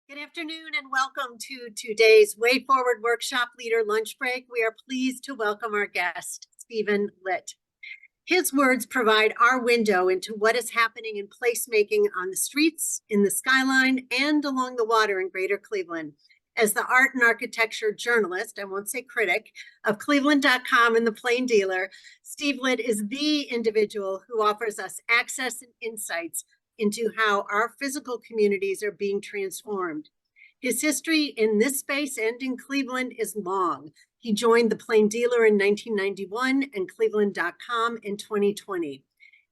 Good afternoon and welcome to today's Way Forward Workshop Leader Lunch Break. We are pleased to welcome our guest, Stephen Litt. His words provide our window into what is happening in placemaking on the streets, in the skyline, and along the water in Greater Cleveland. As the art and architecture journalist, I won't say critic, of Cleveland.com and the Plain Dealer, Steve Litt is the individual who offers us access and insights into how our physical communities are being transformed. His history in this space and in Cleveland is long. He joined the Plain Dealer in 1991 and Cleveland.com in 2020.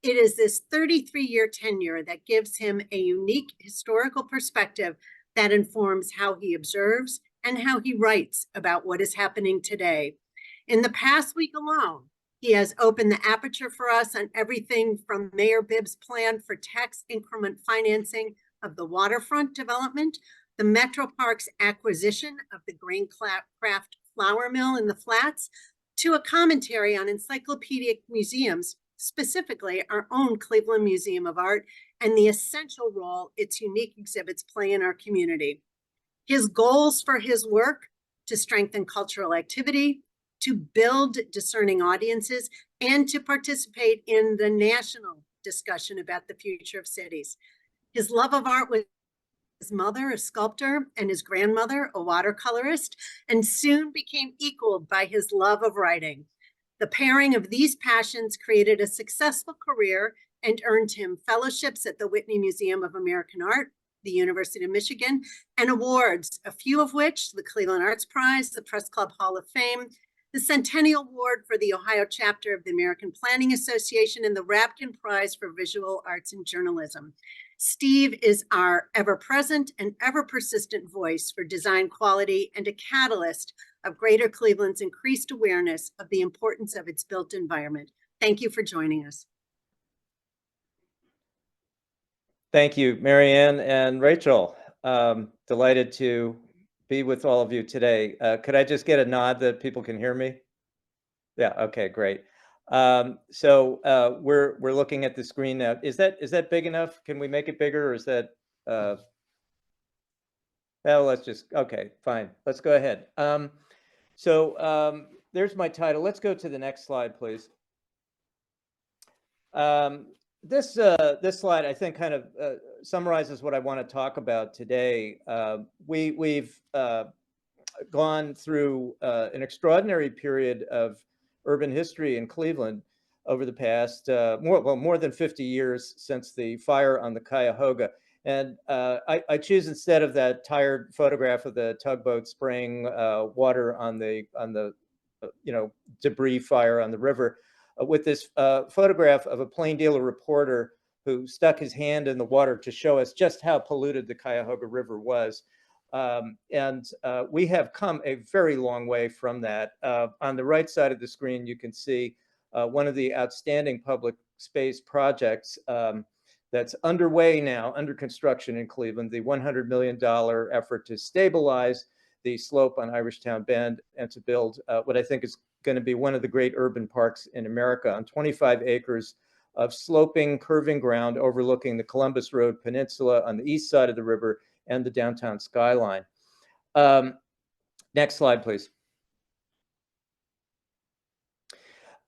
It is this 33-year tenure that gives him a unique historical perspective that informs how he observes and how he writes about what is happening today. In the past week alone, he has opened the aperture for us on everything from Mayor Bibb's plan for tax increment financing of the waterfront development, the Metro Parks acquisition of the Graincraft flour mill in the Flats, to a commentary on encyclopedic museums, specifically our own Cleveland Museum of Art, and the essential role its unique exhibits play in our community. His goals for his work: to strengthen cultural activity, to build discerning audiences, and to participate in the national discussion about the future of cities. His love of art was his mother, a sculptor, and his grandmother, a watercolorist, and soon became equaled by his love of writing. The pairing of these passions created a successful career and earned him fellowships at the Whitney Museum of American Art, the University of Michigan, and awards, a few of which: the Cleveland Arts Prize, the Press Club Hall of Fame, the Centennial Award for the Ohio chapter of the American Planning Association, and the Rapkin Prize for Visual Arts and Journalism. Steve is our ever-present and ever-persistent voice for design quality and a catalyst of Greater Cleveland's increased awareness of the importance of its built environment. Thank you for joining us. Thank you, Marianne and Rachel. Delighted to be with all of you today. Could I just get a nod that people can hear me? Yeah, okay, great. So we're looking at the screen now. Is that big enough? Can we make it bigger, or is that well, let's just, okay, fine. Let's go ahead. There's my title. Let's go to the next slide, please. This slide, I think, kind of summarizes what I want to talk about today. We've gone through an extraordinary period of urban history in Cleveland over the past more than 50 years since the fire on the Cuyahoga. And I choose, instead of that tired photograph of the tugboat spraying water on the debris fire on the river, with this photograph of a Plain Dealer reporter who stuck his hand in the water to show us just how polluted the Cuyahoga River was. We have come a very long way from that. On the right side of the screen, you can see one of the outstanding public space projects that's underway now, under construction in Cleveland, the $100 million effort to stabilize the slope on Irishtown Bend and to build what I think is going to be one of the great urban parks in America on 25 acres of sloping, curving ground overlooking the Columbus Road Peninsula on the east side of the river and the downtown skyline. Next slide, please.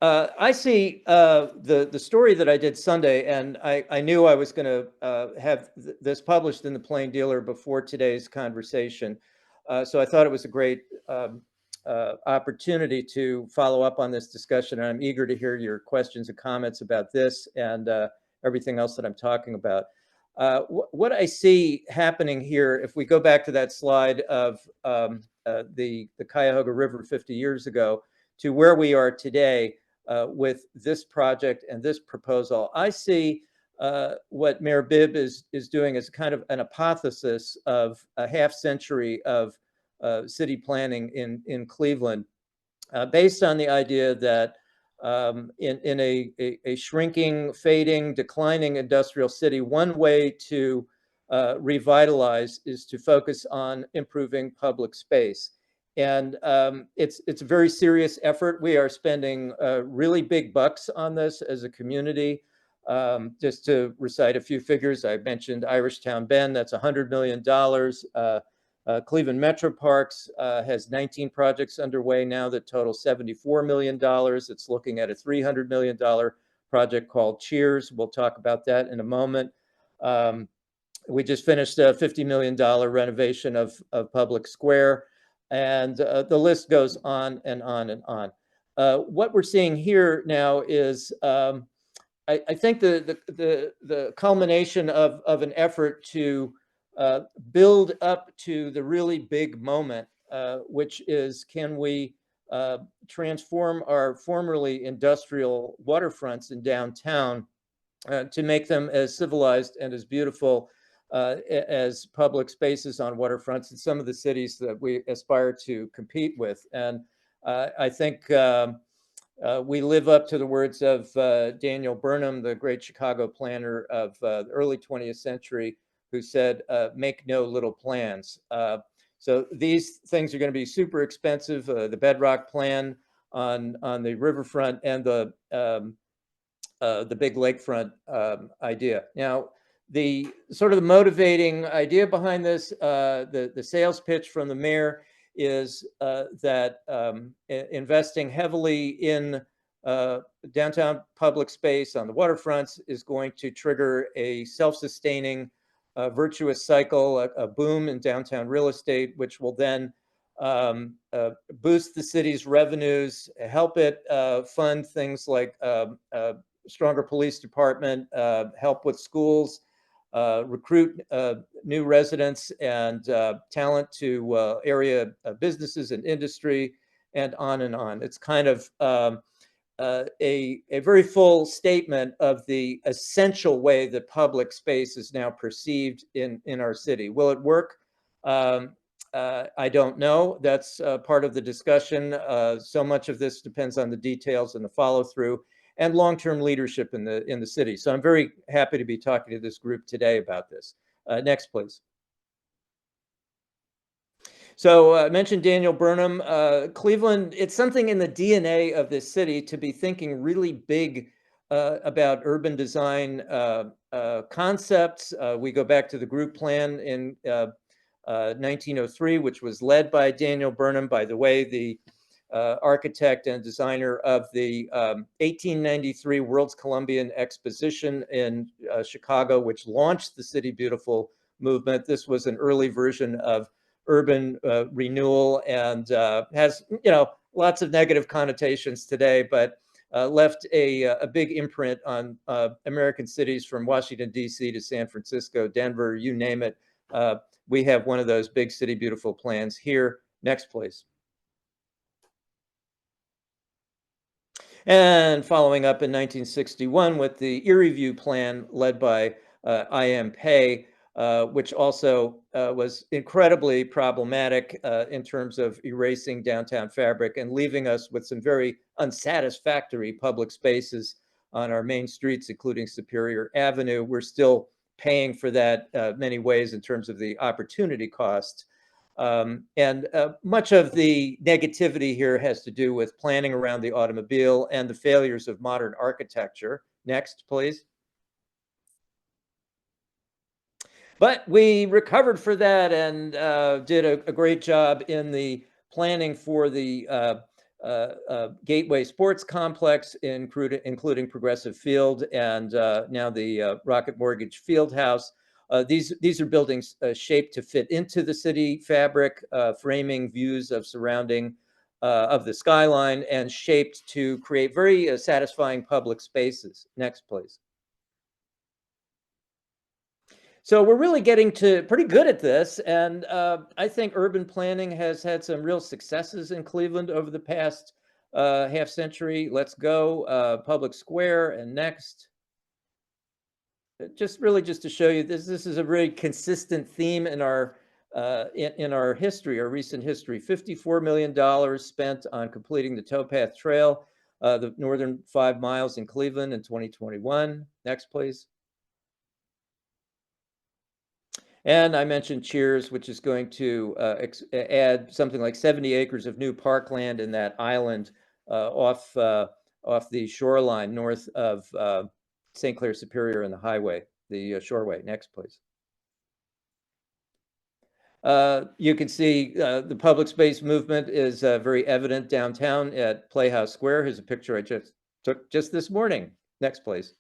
I see the story that I did Sunday, and I knew I was going to have this published in the Plain Dealer before today's conversation. So I thought it was a great opportunity to follow up on this discussion. And I'm eager to hear your questions and comments about this and everything else that I'm talking about. What I see happening here, if we go back to that slide of the Cuyahoga River 50 years ago to where we are today with this project and this proposal, I see what Mayor Bibb is doing as kind of an apotheosis of a half century of city planning in Cleveland, based on the idea that in a shrinking, fading, declining industrial city, one way to revitalize is to focus on improving public space. And it's a very serious effort. We are spending really big bucks on this as a community. Just to recite a few figures, I mentioned Irishtown Bend, that's $100 million. Cleveland Metro Parks has 19 projects underway now that total $74 million. It's looking at a $300 million project called Cheers. We'll talk about that in a moment. We just finished a $50 million renovation of Public Square, and the list goes on and on and on. What we're seeing here now is, I think the culmination of an effort to build up to the really big moment, which is, can we transform our formerly industrial waterfronts in downtown to make them as civilized and as beautiful as public spaces on waterfronts in some of the cities that we aspire to compete with. And I think we live up to the words of Daniel Burnham, the great Chicago planner of the early 20th century, who said, make no little plans. So these things are going to be super expensive. The bedrock plan on the riverfront and the big lakefront idea. Now, the sort of the motivating idea behind this, the sales pitch from the mayor is that investing heavily in downtown public space on the waterfronts is going to trigger a self-sustaining virtuous cycle, a boom in downtown real estate, which will then boost the city's revenues, help it fund things like stronger police department, help with schools, recruit new residents and talent to area businesses and industry, and on and on. It's kind of a very full statement of the essential way that public space is now perceived in our city. Will it work? I don't know. That's part of the discussion. So much of this depends on the details and the follow through and long-term leadership in the city. So I'm very happy to be talking to this group today about this. Next, please. So I mentioned Daniel Burnham. Cleveland, it's something in the DNA of this city to be thinking really big about urban design concepts. We go back to the group plan in 1903, which was led by Daniel Burnham, by the way, the architect and designer of the 1893 World's Columbian Exposition in Chicago, which launched the City Beautiful movement. This was an early version of urban renewal and has, lots of negative connotations today, but left a big imprint on American cities from Washington, D.C. to San Francisco, Denver, you name it. We have one of those big City Beautiful plans here. Next, please. And following up in 1961 with the Erie View plan led by I.M. Pei, which also was incredibly problematic in terms of erasing downtown fabric and leaving us with some very unsatisfactory public spaces on our main streets, including Superior Avenue. We're still paying for that many ways in terms of the opportunity cost. And much of the negativity here has to do with planning around the automobile and the failures of modern architecture. Next, please. But we recovered for that and did a great job in the planning for the Gateway Sports Complex, including Progressive Field and now the Rocket Mortgage Fieldhouse. These are buildings shaped to fit into the city fabric, framing views of surrounding of the skyline, and shaped to create very satisfying public spaces. Next, please. So we're really getting to pretty good at this, and I think urban planning has had some real successes in Cleveland over the past half century. Let's go Public Square, and next. Just to show you, this is a very consistent theme in our history, our recent history. $54 million spent on completing the towpath trail, the northern 5 miles in Cleveland in 2021. Next, please. And I mentioned Cheers, which is going to add something like 70 acres of new parkland in that island off the shoreline north of St. Clair Superior and the highway, the shoreway. Next, please. You can see the public space movement is very evident downtown at Playhouse Square. Here's a picture I just took just this morning. Next, please.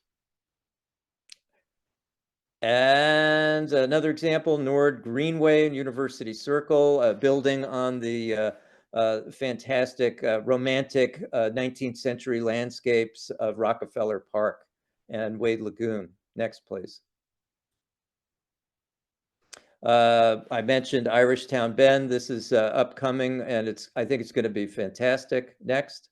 And another example, Nord Greenway and University Circle, a building on the fantastic romantic 19th century landscapes of Rockefeller Park and Wade Lagoon. Next, please. I mentioned Irishtown Bend. This is upcoming, and I think it's going to be fantastic. Next.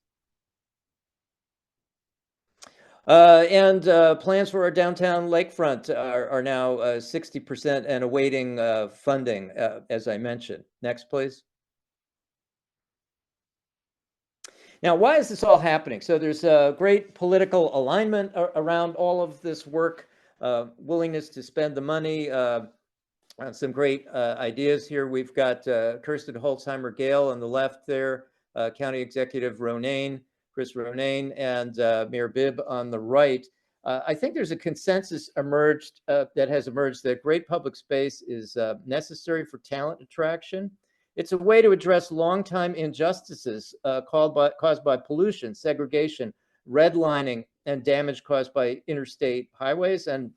And plans for our downtown lakefront are now 60% and awaiting funding, as I mentioned. Next, please. Now, why is this all happening? So there's a great political alignment around all of this work, willingness to spend the money, some great ideas here. We've got Kirsten Holzheimer Gale on the left there, County Executive Chris Ronayne, and Mayor Bibb on the right. I think there's a consensus that has emerged that great public space is necessary for talent attraction. It's a way to address longtime injustices caused by pollution, segregation, redlining, and damage caused by interstate highways, and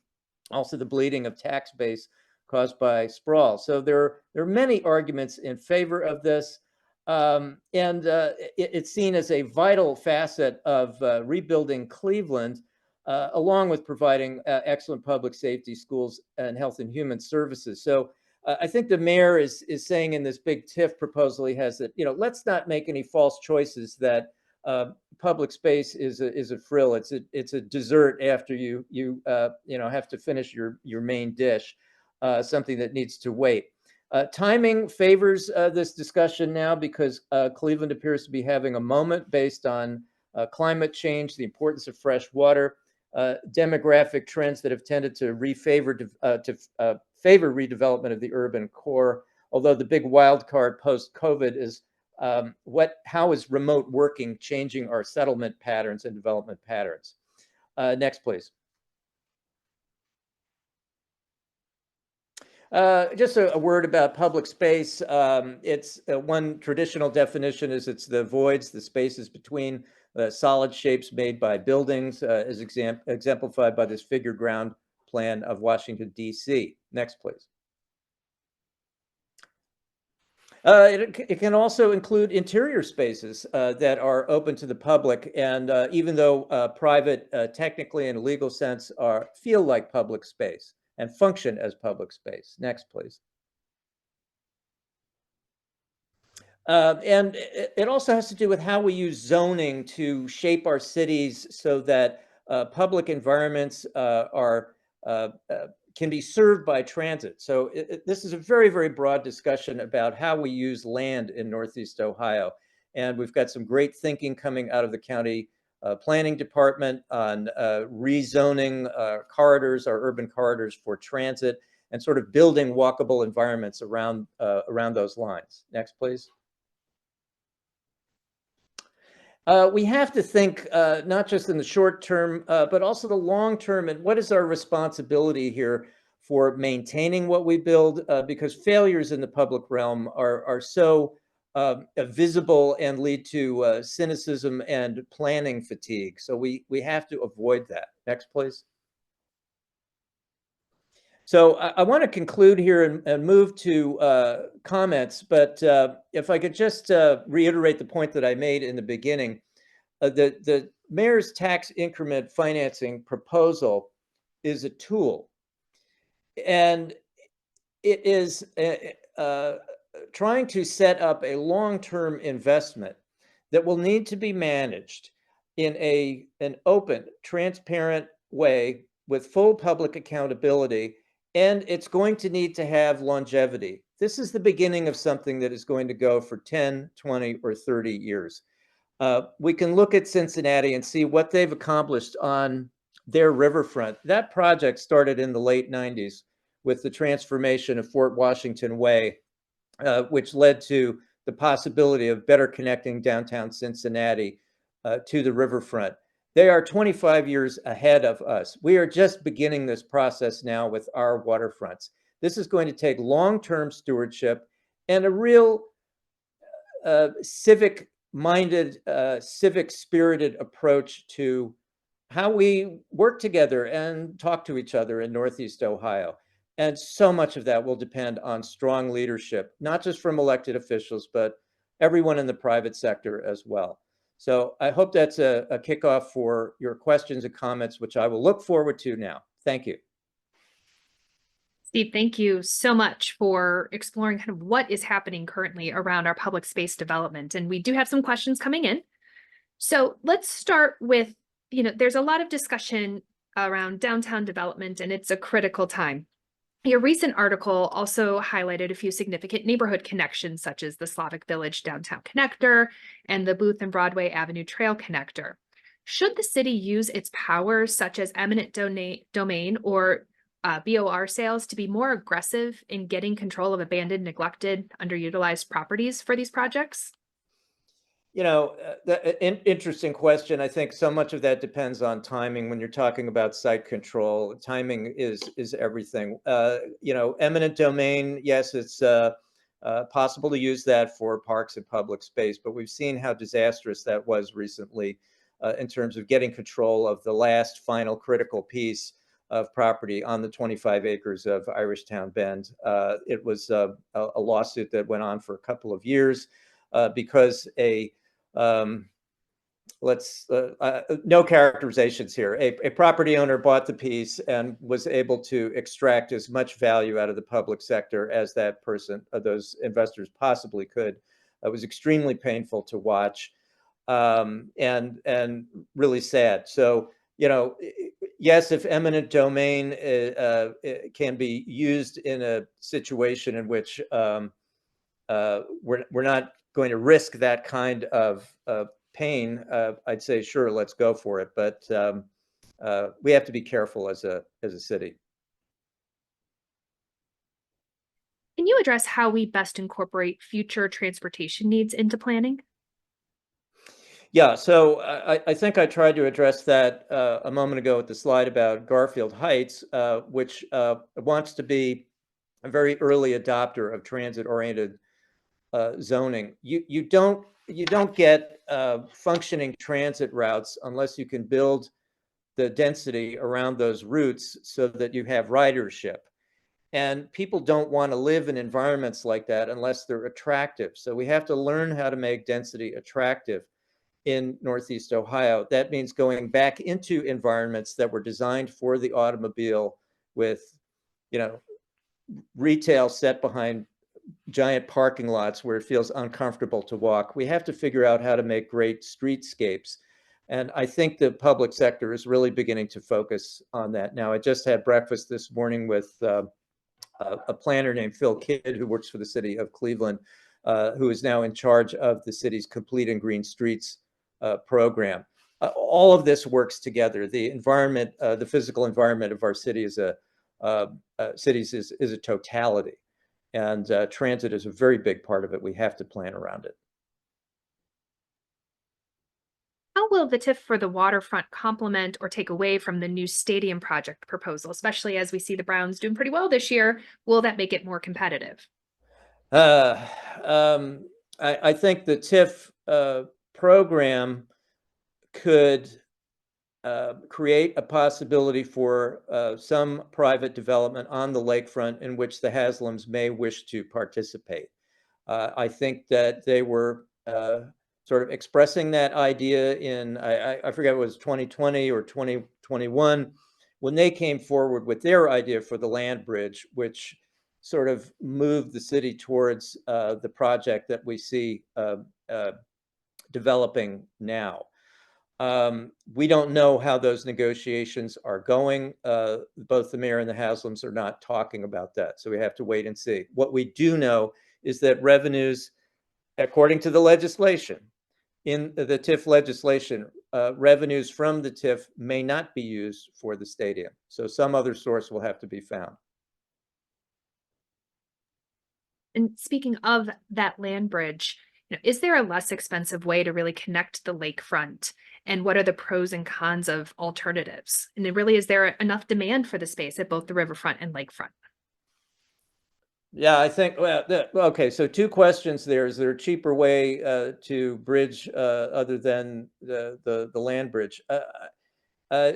also the bleeding of tax base caused by sprawl. So there are many arguments in favor of this, and it's seen as a vital facet of rebuilding Cleveland, along with providing excellent public safety, schools, and health and human services. So I think the mayor is saying in this big TIF proposal he has that, let's not make any false choices that public space is a frill. It's a dessert after you have to finish your main dish. Something that needs to wait. Timing favors this discussion now because Cleveland appears to be having a moment based on climate change, the importance of fresh water, demographic trends that have tended to favor redevelopment of the urban core. Although the big wild card post-COVID is how is remote working changing our settlement patterns and development patterns? Next, please. Just a word about public space. It's one traditional definition is it's the voids, the spaces between solid shapes made by buildings, as exemplified by this figure ground plan of Washington, D.C. Next, please. It can also include interior spaces that are open to the public, and even though private, technically in a legal sense, feel like public space and function as public space. Next, please. And it also has to do with how we use zoning to shape our cities so that public environments can be served by transit. So this is a very, very broad discussion about how we use land in Northeast Ohio. And we've got some great thinking coming out of the county planning department on rezoning corridors, our urban corridors for transit, and sort of building walkable environments around those lines. Next, please. We have to think not just in the short term, but also the long term, and what is our responsibility here for maintaining what we build, because failures in the public realm are so visible and lead to cynicism and planning fatigue. So we have to avoid that. Next, please. So I want to conclude here and move to comments, but if I could just reiterate the point that I made in the beginning, the mayor's tax increment financing proposal is a tool, and it is trying to set up a long-term investment that will need to be managed in an open, transparent way with full public accountability, and it's going to need to have longevity. This is the beginning of something that is going to go for 10, 20, or 30 years. We can look at Cincinnati and see what they've accomplished on their riverfront. That project started in the late 90s with the transformation of Fort Washington Way, which led to the possibility of better connecting downtown Cincinnati to the riverfront. They are 25 years ahead of us. We are just beginning this process now with our waterfronts. This is going to take long-term stewardship and a real civic-minded, civic-spirited approach to how we work together and talk to each other in Northeast Ohio. And so much of that will depend on strong leadership, not just from elected officials, but everyone in the private sector as well. So I hope that's a kickoff for your questions and comments, which I will look forward to now. Thank you. Steve, thank you so much for exploring kind of what is happening currently around our public space development. And we do have some questions coming in. So let's start with, there's a lot of discussion around downtown development, and it's a critical time. Your recent article also highlighted a few significant neighborhood connections, such as the Slavic Village Downtown Connector and the Booth and Broadway Avenue Trail Connector. Should the city use its powers, such as eminent domain or BOR sales, to be more aggressive in getting control of abandoned, neglected, underutilized properties for these projects? Interesting question. I think so much of that depends on timing. When you're talking about site control, timing is everything. Eminent domain, yes, it's possible to use that for parks and public space, but we've seen how disastrous that was recently in terms of getting control of the last final critical piece of property on the 25 acres of Irishtown Bend. It was a lawsuit that went on for a couple of years because no characterizations here. A property owner bought the piece and was able to extract as much value out of the public sector as that person, those investors possibly could. It was extremely painful to watch and really sad. So, yes, if eminent domain can be used in a situation in which we're not going to risk that kind of pain, I'd say, sure, let's go for it. But we have to be careful as a city. Can you address how we best incorporate future transportation needs into planning? Yeah, so I think I tried to address that a moment ago with the slide about Garfield Heights, which wants to be a very early adopter of transit-oriented zoning. You don't get functioning transit routes unless you can build the density around those routes so that you have ridership. And people don't want to live in environments like that unless they're attractive. So we have to learn how to make density attractive in Northeast Ohio. That means going back into environments that were designed for the automobile with, retail set behind giant parking lots where it feels uncomfortable to walk. We have to figure out how to make great streetscapes. And I think the public sector is really beginning to focus on that now. I just had breakfast this morning with a planner named Phil Kidd, who works for the city of Cleveland, who is now in charge of the city's Complete and Green Streets program. All of this works together. The environment, the physical environment of our city is a totality. And transit is a very big part of it. We have to plan around it. How will the TIF for the waterfront complement or take away from the new stadium project proposal, especially as we see the Browns doing pretty well this year? Will that make it more competitive? I think the TIF program could create a possibility for some private development on the lakefront in which the Haslams may wish to participate. I think that they were sort of expressing that idea in, I forget if it was 2020 or 2021, when they came forward with their idea for the land bridge, which sort of moved the city towards the project that we see developing now. We don't know how those negotiations are going. Both the mayor and the Haslams are not talking about that, so we have to wait and see. What we do know is that revenues, according to the legislation, in the TIF legislation, revenues from the TIF may not be used for the stadium. So some other source will have to be found. And speaking of that land bridge, Is there a less expensive way to really connect the lakefront? And what are the pros and cons of alternatives? And then really, is there enough demand for the space at both the riverfront and lakefront? Yeah, I think, well, okay, so two questions there. Is there a cheaper way to bridge other than the land bridge? Uh,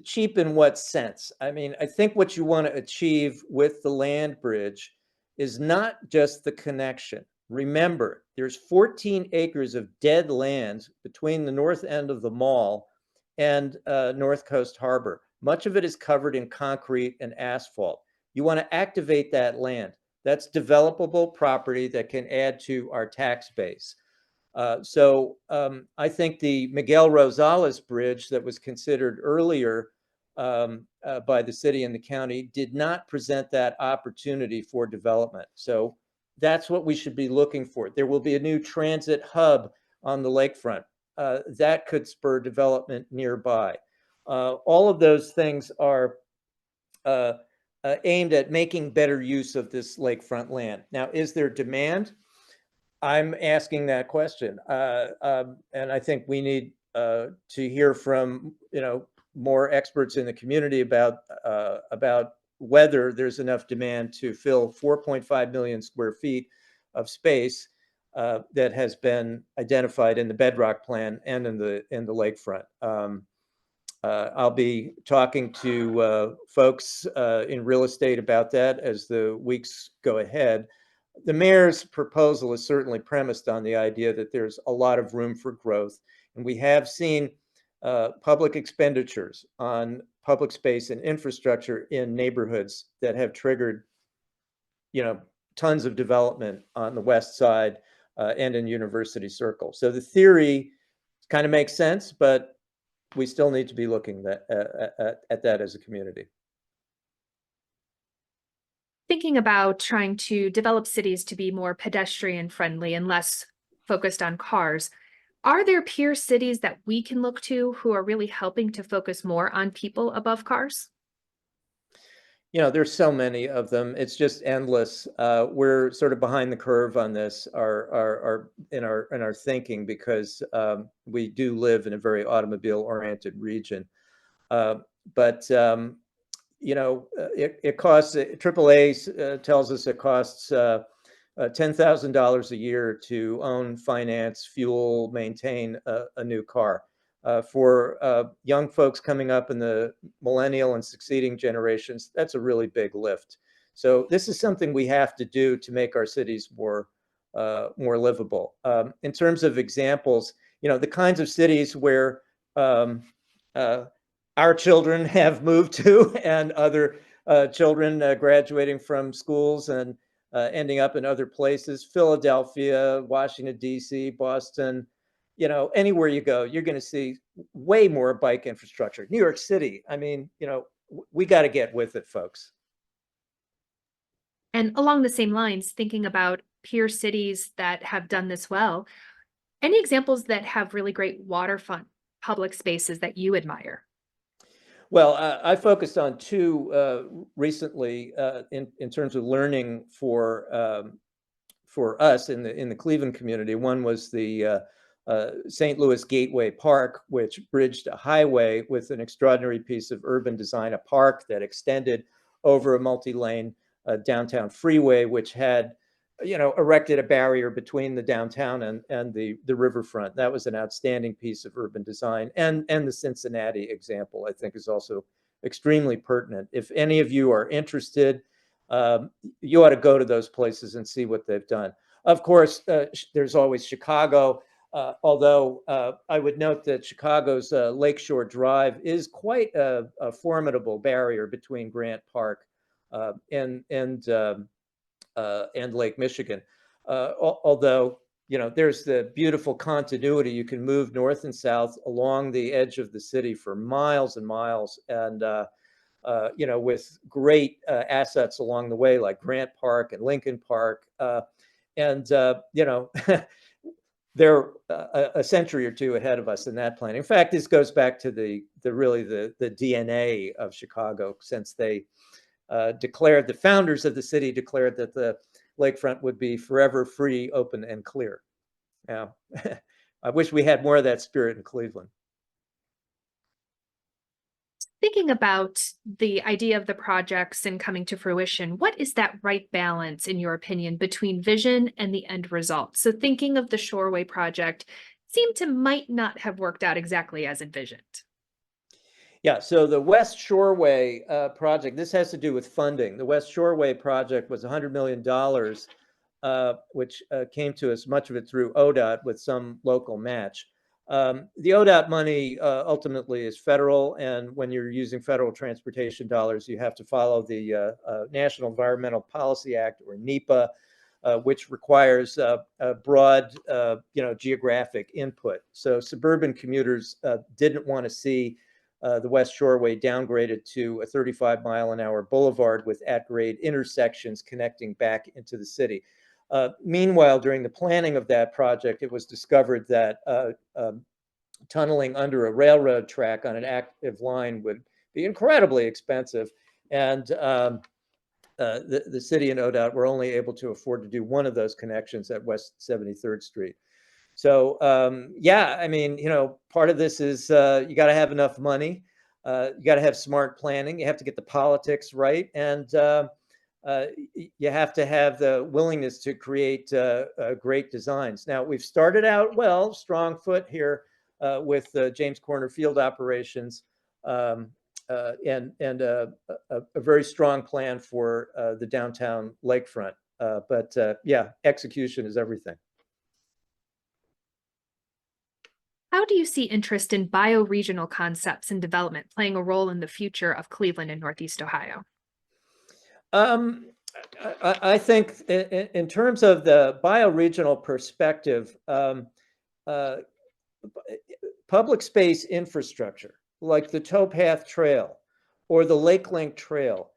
Cheap in what sense? I mean, I think what you want to achieve with the land bridge is not just the connection. Remember, there's 14 acres of dead land between the north end of the mall and North Coast Harbor. Much of it is covered in concrete and asphalt. You want to activate that land. That's developable property that can add to our tax base. I think the Miguel Rosales Bridge that was considered earlier by the city and the county did not present that opportunity for development. So that's what we should be looking for. There will be a new transit hub on the lakefront. That could spur development nearby. All of those things are aimed at making better use of this lakefront land. Now, is there demand? I'm asking that question, and I think we need to hear from more experts in the community about whether there's enough demand to fill 4.5 million square feet of space that has been identified in the Bedrock Plan and in the lakefront. I'll be talking to folks in real estate about that as the weeks go ahead. The mayor's proposal is certainly premised on the idea that there's a lot of room for growth. And we have seen public expenditures on public space and infrastructure in neighborhoods that have triggered, tons of development on the west side and in University Circle. So the theory kind of makes sense, but we still need to be looking at that as a community. Thinking about trying to develop cities to be more pedestrian friendly and less focused on cars, are there peer cities that we can look to who are really helping to focus more on people above cars? There's so many of them. It's just endless. We're sort of behind the curve on this, in our thinking, because we do live in a very automobile-oriented region. But it costs. AAA tells us it costs $10,000 a year to own, finance, fuel, maintain a new car. For young folks coming up in the millennial and succeeding generations, that's a really big lift. So this is something we have to do to make our cities more livable. In terms of examples, the kinds of cities where our children have moved to, and other children graduating from schools and ending up in other places: Philadelphia, Washington, D.C., Boston. Anywhere you go, you're going to see way more bike infrastructure. New York City, I mean, we got to get with it, folks. And along the same lines, thinking about peer cities that have done this well, any examples that have really great waterfront public spaces that you admire? Well, I focused on two recently in terms of learning for us in the Cleveland community. One was the St. Louis Gateway Park, which bridged a highway with an extraordinary piece of urban design, a park that extended over a multi-lane downtown freeway, which had erected a barrier between the downtown and the riverfront. That was an outstanding piece of urban design. And the Cincinnati example, I think, is also extremely pertinent. If any of you are interested, you ought to go to those places and see what they've done. Of course, there's always Chicago, although I would note that Chicago's Lakeshore Drive is quite a formidable barrier between Grant Park and Lake Michigan. Although, there's the beautiful continuity. You can move north and south along the edge of the city for miles and miles, and with great assets along the way, like Grant Park and Lincoln Park. They're a century or two ahead of us in that plan. In fact, this goes back to the DNA of Chicago, since they declared, the founders of the city declared, that the lakefront would be forever free, open, and clear. Yeah. I wish we had more of that spirit in Cleveland. Thinking about the idea of the projects and coming to fruition, what is that right balance, in your opinion, between vision and the end result? So thinking of the Shoreway project seemed to might not have worked out exactly as envisioned. Yeah, so the West Shoreway project, this has to do with funding. The West Shoreway project was $100 million, which came to us, much of it through ODOT with some local match. The ODOT money ultimately is federal, and when you're using federal transportation dollars, you have to follow the National Environmental Policy Act, or NEPA, which requires a broad, geographic input. So suburban commuters didn't want to see the West Shoreway downgraded to a 35-mile-an-hour boulevard with at-grade intersections connecting back into the city. Meanwhile, during the planning of that project, it was discovered that tunneling under a railroad track on an active line would be incredibly expensive. And the city and ODOT were only able to afford to do one of those connections at West 73rd Street. So yeah, I mean, part of this is you got to have enough money. You got to have smart planning. You have to get the politics right, and you have to have the willingness to create great designs. Now, we've started out well, strong foot here with James Corner Field operations, and a very strong plan for the downtown lakefront. But yeah, execution is everything. How do you see interest in bioregional concepts and development playing a role in the future of Cleveland and Northeast Ohio? I think in terms of the bioregional perspective, public space infrastructure like the Towpath Trail or the Lake Link Trail,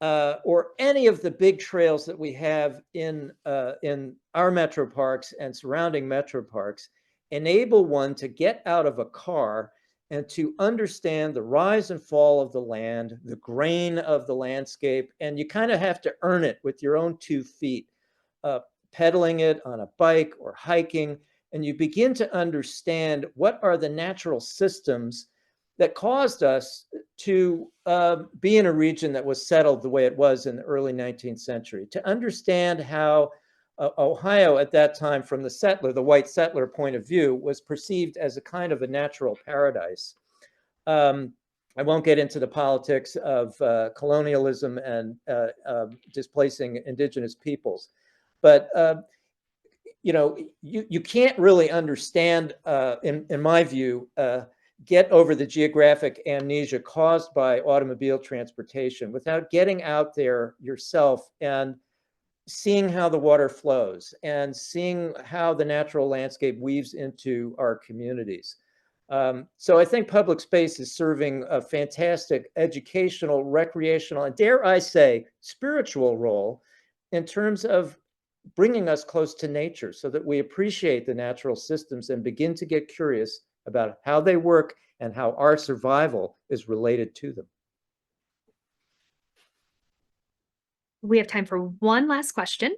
or any of the big trails that we have in our metro parks and surrounding metro parks, enable one to get out of a car and to understand the rise and fall of the land, the grain of the landscape, and you kind of have to earn it with your own 2 feet, pedaling it on a bike or hiking, and you begin to understand what are the natural systems that caused us to be in a region that was settled the way it was in the early 19th century, to understand how Ohio at that time, from the white settler point of view, was perceived as a kind of a natural paradise. I won't get into the politics of colonialism and displacing indigenous peoples, but you can't really understand, in my view, get over the geographic amnesia caused by automobile transportation without getting out there yourself and seeing how the water flows and seeing how the natural landscape weaves into our communities. So I think public space is serving a fantastic educational, recreational, and dare I say, spiritual role in terms of bringing us close to nature so that we appreciate the natural systems and begin to get curious about how they work and how our survival is related to them. We have time for one last question.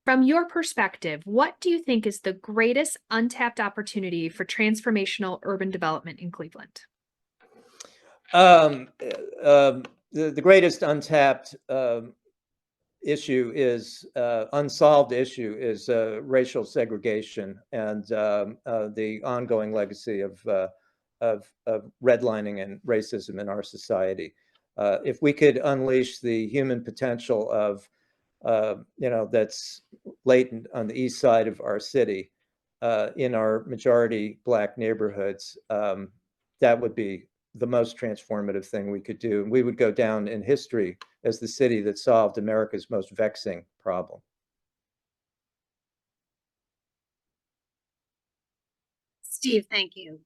From your perspective, what do you think is the greatest untapped opportunity for transformational urban development in Cleveland? The greatest untapped issue is unsolved issue is racial segregation and the ongoing legacy of redlining and racism in our society. If we could unleash the human potential of that's latent on the east side of our city, in our majority Black neighborhoods, that would be the most transformative thing we could do. And we would go down in history as the city that solved America's most vexing problem. Steve, thank you.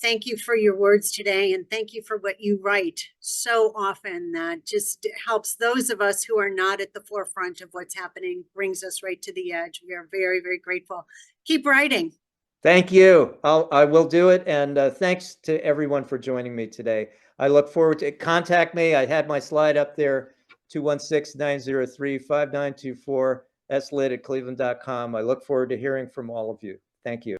Thank you for your words today, and thank you for what you write so often that just helps those of us who are not at the forefront of what's happening, brings us right to the edge. We are very, very grateful. Keep writing. Thank you. I will do it. And thanks to everyone for joining me today. I look forward to contact me. I had my slide up there, 216-903-5924. slitt@cleveland.com. I look forward to hearing from all of you. Thank you.